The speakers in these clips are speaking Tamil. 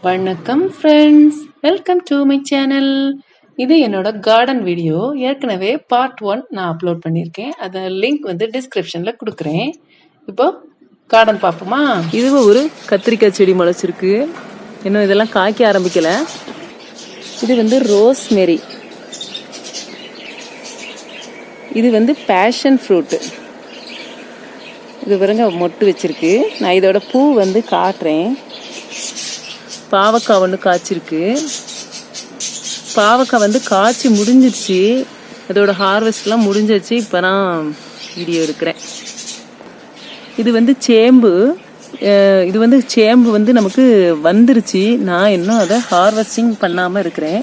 வணக்கம் friends, welcome to my channel. இது என்னோட கார்டன் வீடியோ. ஏற்கனவே பார்ட் 1 நான் அப்லோட் பண்ணியிருக்கேன். அதை லிங்க் வந்து டிஸ்கிரிப்ஷனில் கொடுக்குறேன். இப்போ கார்டன் பார்ப்போமா? இதுவும் ஒரு கத்திரிக்காய் செடி முளைச்சிருக்கு. இன்னும் இதெல்லாம் காய்க்க ஆரம்பிக்கல. இது வந்து ரோஸ்மெரி. இது வந்து பேஷன் ஃப்ரூட்டு. இது பாருங்க மொட்டு வச்சிருக்கு. நான் இதோட பூ வந்து காட்டுறேன். பாவக்காய் ஒன்று காய்ச்சிருக்கு. பாவக்காய் வந்து காய்ச்சி முடிஞ்சிருச்சு. அதோட ஹார்வெஸ்ட்லாம் முடிஞ்சிருச்சு. இப்போ நான் வீடியோ எடுக்கிறேன். இது வந்து சேம்பு. இது வந்து சேம்பு வந்து நமக்கு வந்துருச்சு. நான் இன்னும் அதை ஹார்வெஸ்டிங் பண்ணாமல் இருக்கிறேன்.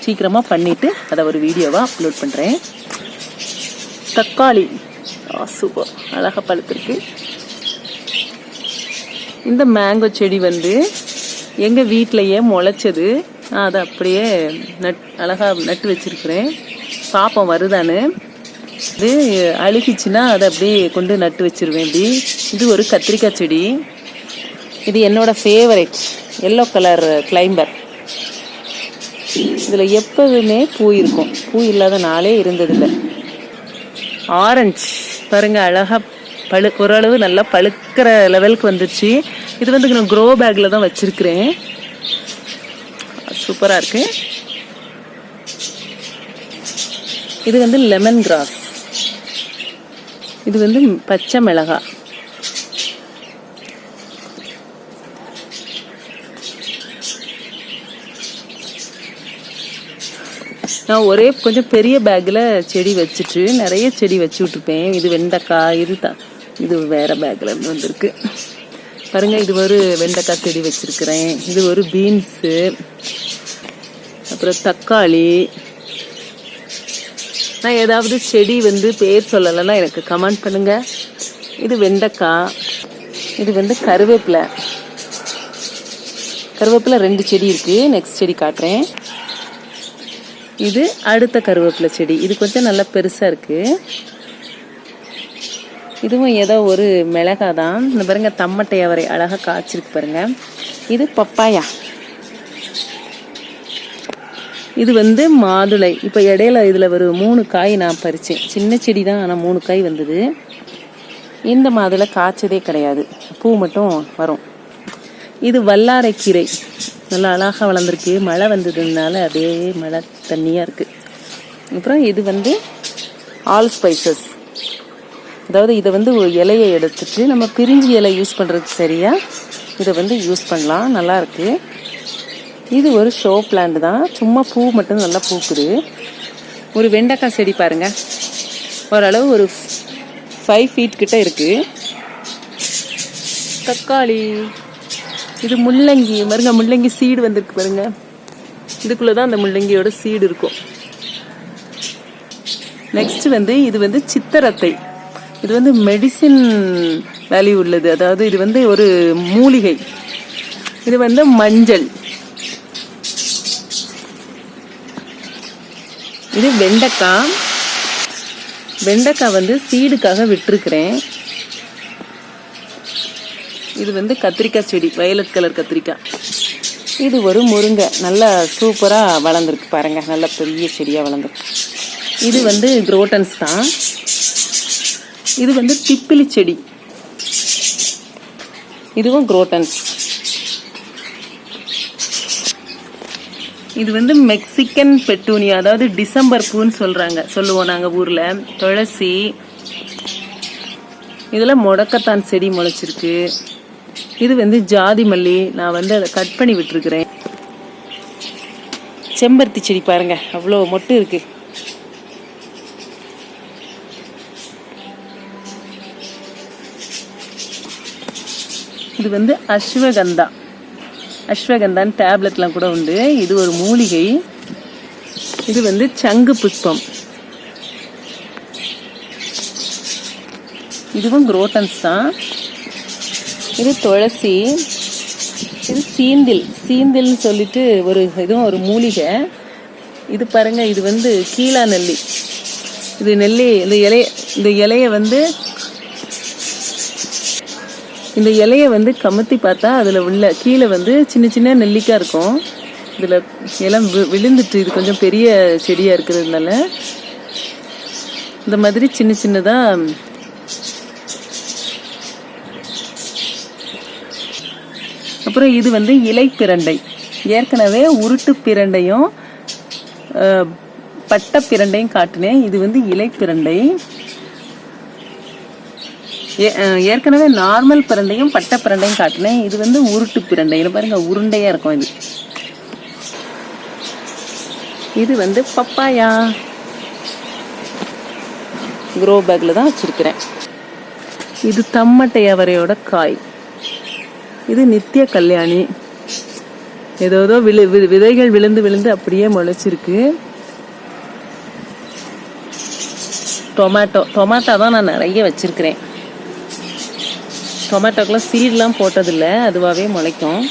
சீக்கிரமாக பண்ணிவிட்டு அதை ஒரு வீடியோவாக அப்லோட் பண்ணுறேன். தக்காளி சூப்பர், அழகாக பழுத்திருக்கு. இந்த மேங்கோ செடி வந்து எங்கள் வீட்டிலையே முளைச்சது. நான் அதை அப்படியே அழகாக நட்டு வச்சிருக்கிறேன். பாப்போம் வருதான்னு. இது அழுகிச்சுன்னா அதை அப்படியே கொண்டு நட்டு வச்சிருவேன். இப்படி இது ஒரு கத்திரிக்காய் செடி. இது என்னோட ஃபேவரட் எல்லோ கலர் கிளைம்பர். இதில் எப்போதுமே பூ இருக்கும். பூ இல்லாத நாளே இருந்ததில்லை. ஆரஞ்சு பாருங்க, அழகாக ஓரளவு நல்லா பழுக்கிற லெவலுக்கு வந்துருச்சு. இது வந்து நான் க்ரோ பேக்கில் தான் வச்சிருக்கிறேன். சூப்பராக இருக்கு. இது வந்து லெமன் கிராஸ். இது வந்து பச்சை மிளகாய். நான் ஒரே கொஞ்சம் பெரிய பேக்கில் செடி வச்சுட்டு நிறைய செடி வச்சு விட்ருப்பேன். இது வெண்டைக்காய். இது வேற பேக்கில் இருந்து வந்திருக்கு பாருங்க. இது ஒரு வெண்டைக்காய் செடி வச்சிருக்கிறேன். இது ஒரு பீன்ஸு, அப்புறம் தக்காளி. நான் ஏதாவது செடி வந்து பேர் சொல்லலைன்னா எனக்கு கமெண்ட் பண்ணுங்க. இது வெண்டைக்காய். இது வந்து கருவேப்பிலை. கருவேப்பிலை 2 செடி இருக்கு. நெக்ஸ்ட் செடி காட்டுறேன். இது அடுத்த கருவேப்பிலை செடி. இது கொஞ்சம் நல்லா பெருசாக இருக்கு. இதுவும் ஏதோ ஒரு மிளகாய் தான். இந்த பாருங்க தம்மட்டை அவரை அழகாக காய்ச்சிருக்கு பாருங்க. இது பப்பாயா. இது வந்து மாதுளை. இப்போ இடையில இதில் ஒரு 3 காய் நான் பறித்தேன். சின்ன செடி தான், ஆனால் 3 காய் வந்தது. இந்த மாதுளை காய்ச்சதே கிடையாது, பூ மட்டும் வரும். இது வல்லாரைக்கீரை. நல்லா அழகாக வளர்ந்துருக்கு. மழை வந்ததுனால அப்படியே மழை தண்ணியாக இருக்குது. அப்புறம் இது வந்து ஆல் ஸ்பைசஸ். அதாவது இதை வந்து ஒரு இலையை எடுத்துட்டு நம்ம பிரிஞ்சி இலை யூஸ் பண்ணுறதுக்கு சரியா இதை வந்து யூஸ் பண்ணலாம். நல்லாயிருக்கு. இது ஒரு ஷோ பிளான்ட் தான். சும்மா பூ மட்டும் நல்லா பூக்குது. ஒரு வெண்டைக்காய் செடி பாருங்கள். ஓரளவு ஒரு 5 ஃபீட் கிட்ட இருக்குது. தக்காளி. இது முள்ளங்கி. பாருங்க முள்ளங்கி சீடு வந்திருக்கு பாருங்க. இதுக்குள்ளே தான் அந்த முள்ளங்கியோட சீடு இருக்கும். நெக்ஸ்ட் வந்து இது வந்து சித்தரத்தை. இது வந்து மெடிசின் வேல்யூ உள்ளது. அதாவது இது வந்து ஒரு மூலிகை. இது வந்து மஞ்சள். இது வெண்டைக்காய். வெண்டைக்காய் வந்து சீடுக்காக விட்டுருக்கிறேன். இது வந்து கத்திரிக்காய் செடி, வயலட் கலர் கத்திரிக்காய். இது ஒரு முருங்கை. நல்லா சூப்பராக வளர்ந்துருக்கு பாருங்க. நல்ல பெரிய செடியாக வளர்ந்துருக்கு. இது வந்து குரோட்டன்ஸ் தான். இது வந்து திப்பிலி செடி. இதுவும் குரோட்டன்ஸ். இது வந்து மெக்சிகன் பெட்டூனியா, அதாவது டிசம்பர் பூன்னு சொல்லுவோம் நாங்கள் ஊரில். துளசி. இதில் முடக்கத்தான் செடி முளைச்சிருக்கு. இது வந்து ஜாதி மல்லி. நான் வந்து அதை கட் பண்ணி விட்டுருக்கிறேன். செம்பருத்தி செடி பாருங்க, அவ்வளோ மொட்டு இருக்கு. இது வந்து அஸ்வகந்தா. அஸ்வகந்தான்னு டேப்லெட்லாம் கூட உண்டு. இது ஒரு மூலிகை. இது வந்து சங்கு புஷ்பம். இதுவும் குரோட்டன்ஸ் தான். இது துளசி. இது சீந்தில்னு சொல்லிட்டு இதுவும் ஒரு மூலிகை. இது பாருங்க, இது வந்து கீழா நெல்லி. இது நெல்லி. இந்த இலையை வந்து இந்த இலையை வந்து கமுத்தி பார்த்தா அதில் உள்ள கீழே வந்து சின்ன சின்ன நெல்லிக்காய் இருக்கும். இதில் இலை விழுந்துட்டு, இது கொஞ்சம் பெரிய செடியாக இருக்கிறதுனால இந்த மாதிரி சின்ன சின்னதாக. அப்புறம் இது வந்து இலை பிரண்டை. ஏற்கனவே உருட்டு பிரண்டையும் பட்டை பிரண்டையும் காட்டினேன். இது வந்து இலை பிரண்டை. ஏற்கனவே நார்மல் பிரண்டையும் பட்டை பிரண்டையும் காட்டினேன். இது வந்து உருட்டு பிரண்டை. பாருங்க, உருண்டையா இருக்கும் இது. இது வந்து பப்பாயா. க்ரோ பேக்ல தான் வச்சிருக்கிறேன். இது தம்மட்டை அவரையோட காய். இது நித்திய கல்யாணி. ஏதோ விதைகள் விழுந்து விழுந்து அப்படியே முளைச்சிருக்கு. டொமேட்டோ தான் நான் நிறைய வச்சிருக்கிறேன். டொமேட்டோக்கெல்லாம் சீட்லாம் போட்டதில்லை, அதுவாகவே முளைக்கும்.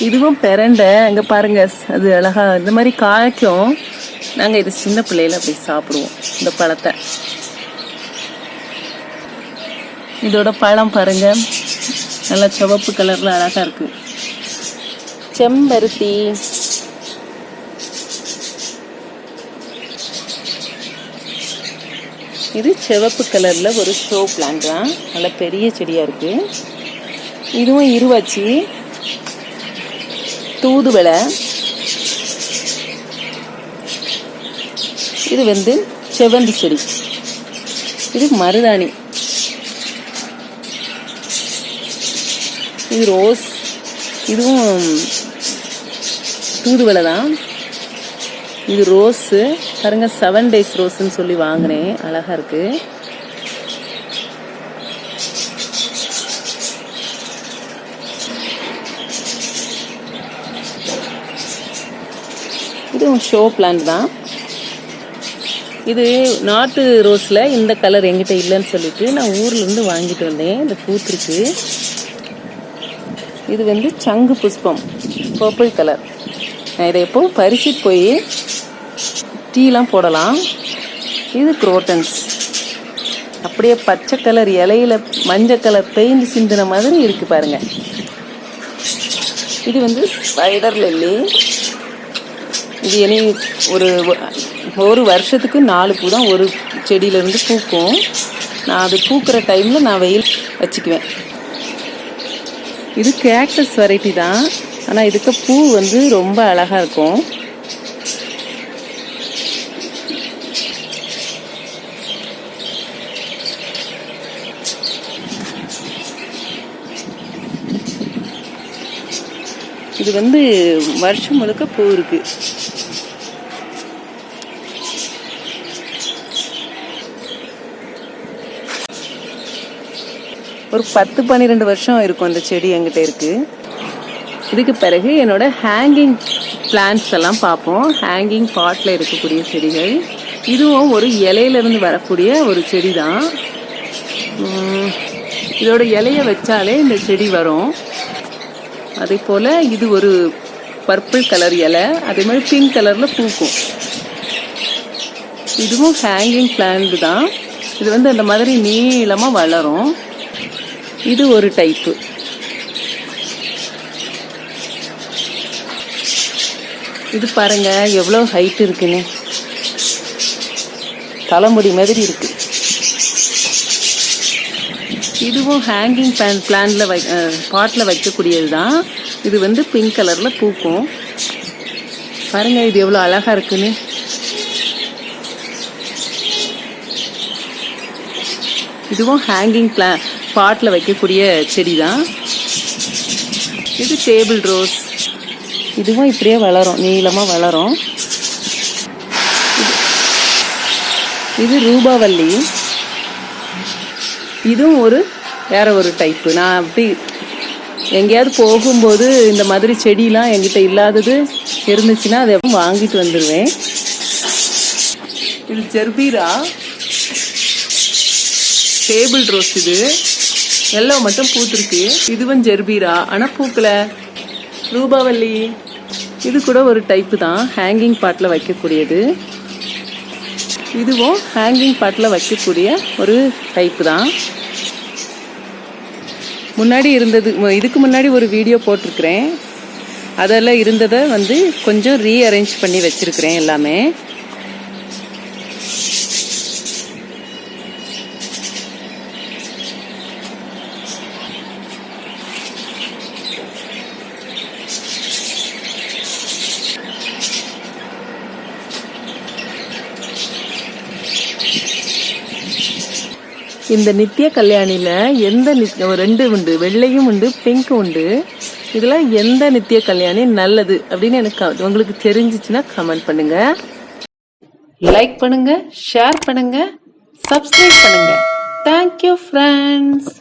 இதுவும் பிரண்டை. அங்கே பாருங்க, அது அழகா இந்த மாதிரி காய்க்கும். நாங்கள் இது சின்ன பிள்ளையில அப்படி சாப்பிடுவோம் இந்த பழத்தை. இதோட பழம் பாருங்க, நல்லா சிவப்பு கலர்ல அழகா இருக்கு. செம்பருத்தி. இது சிவப்பு கலர்ல ஒரு ஷோ பிளான்ட் தான், நல்ல பெரிய செடியா இருக்கு. இதுவும் இருவாச்சி. தூதுவளை. இது வந்து செவந்தி செடி. இது மருதாணி. இது ரோஸ். இதுவும் தூதுவளை தான். இது ரோஸு பாருங்க, 7 days ரோஸ்ன்னு சொல்லி வாங்கினேன், அழகா இருக்கு. இதுவும் ஷோ பிளான்ட் தான். இது நாட்டு ரோஸ்ல இந்த கலர் எங்கிட்ட இல்லைன்னு சொல்லிட்டு நான் ஊர்ல இருந்து வாங்கிட்டு வந்தேன். இந்த பூத்திருக்கு. இது வந்து சங்கு புஷ்பம், பர்பிள் கலர். நான் இதை எப்போ பறிச்சுட்டு போய் டீலாம் போடலாம். இது குரோட்டன்ஸ். அப்படியே பச்சை கலர் இலையில மஞ்சள் கலர் பெயிண்ட் சிந்தின மாதிரி இருக்கு பாருங்க. இது வந்து ஸ்பைடர் லில்லி. இது இனி ஒரு வருஷத்துக்கு 4 பூ தான் ஒரு செடியிலேருந்து பூக்கும். நான் அது பூக்கிற டைமில் நான் வெயில் வச்சுக்குவேன். இது கேக்டஸ் வெரைட்டி தான், ஆனால் இதுக்கு பூ வந்து ரொம்ப அழகாக இருக்கும். இது வந்து வருஷம் முழுக்க பூ இருக்கு. ஒரு 10-12 வருஷம் இருக்கும் இந்த செடி என்கிட்ட இருக்கு. இதுக்கு பிறகு என்னோட ஹேங்கிங் பிளான்ட்ஸ் எல்லாம் பார்ப்போம். ஹேங்கிங் பாட்டில் இருக்கக்கூடிய செடிகள். இதுவும் ஒரு இலையிலிருந்து வரக்கூடிய ஒரு செடி தான். இதோட இலையை வச்சாலே இந்த செடி வரும். அதே போல் இது ஒரு பர்பிள் கலர் இலை, அதே மாதிரி பிங்க் கலரில் பூக்கும். இதுவும் ஹேங்கிங் பிளான்ட் தான். இது வந்து அந்த மாதிரி நீளமாக வளரும். இது ஒரு டைப்பு. இது பாருங்க எவ்வளோ ஹைட் இருக்குன்னு, தலைமுடி மாதிரி இருக்கு. இதுவும் ஹேங்கிங் பிளான்ட்ல பாட்டில் வைக்கக்கூடியது தான். இது வந்து பிங்க் கலர்ல பூக்கும். பாருங்க இது எவ்வளோ அழகா இருக்குன்னு. இதுவும் ஹேங்கிங் பாட்டில் வைக்கக்கூடிய செடி தான். இது டேபிள் ரோஸ். இதுவும் இப்படியே வளரும், நீளமாக வளரும். இது ரூபாவல்லி. இதுவும் வேற ஒரு டைப்பு. நான் அப்படி எங்கேயாவது போகும்போது இந்த மாதிரி செடியெலாம் என்கிட்ட இல்லாதது இருந்துச்சுன்னா அதை வாங்கிட்டு வந்துடுவேன். இது ஜெர்பீரா டேபிள் ரோஸ். இது எல்லோ மட்டும் பூத்திருக்கு. இதுவும் ஜெர்பீரா, ஆனால் பூக்கல. ரூபாவல்லி. இது கூட ஒரு டைப்பு தான், ஹேங்கிங் பாட்டில் வைக்கக்கூடியது. இதுவும் ஹேங்கிங் பாட்டில் வைக்கக்கூடிய ஒரு டைப்பு தான். முன்னாடி இருந்தது, இதுக்கு முன்னாடி ஒரு வீடியோ போட்டிருக்கிறேன். அதெல்லாம் இருந்ததை வந்து கொஞ்சம் ரீஅரேஞ்ச் பண்ணி வச்சிருக்கிறேன் எல்லாமே. இந்த நித்திய கல்யாணில எந்த ரெண்டு உண்டு, வெள்ளையும் உண்டு, பிங்க்கும் உண்டு. இதுல எந்த நித்திய கல்யாணி நல்லது அப்படின்னு எனக்கு உங்களுக்கு தெரிஞ்சிச்சுன்னா கமெண்ட் பண்ணுங்க. லைக் பண்ணுங்க, ஷேர் பண்ணுங்க, சப்ஸ்கிரைப் பண்ணுங்க. Thank you friends.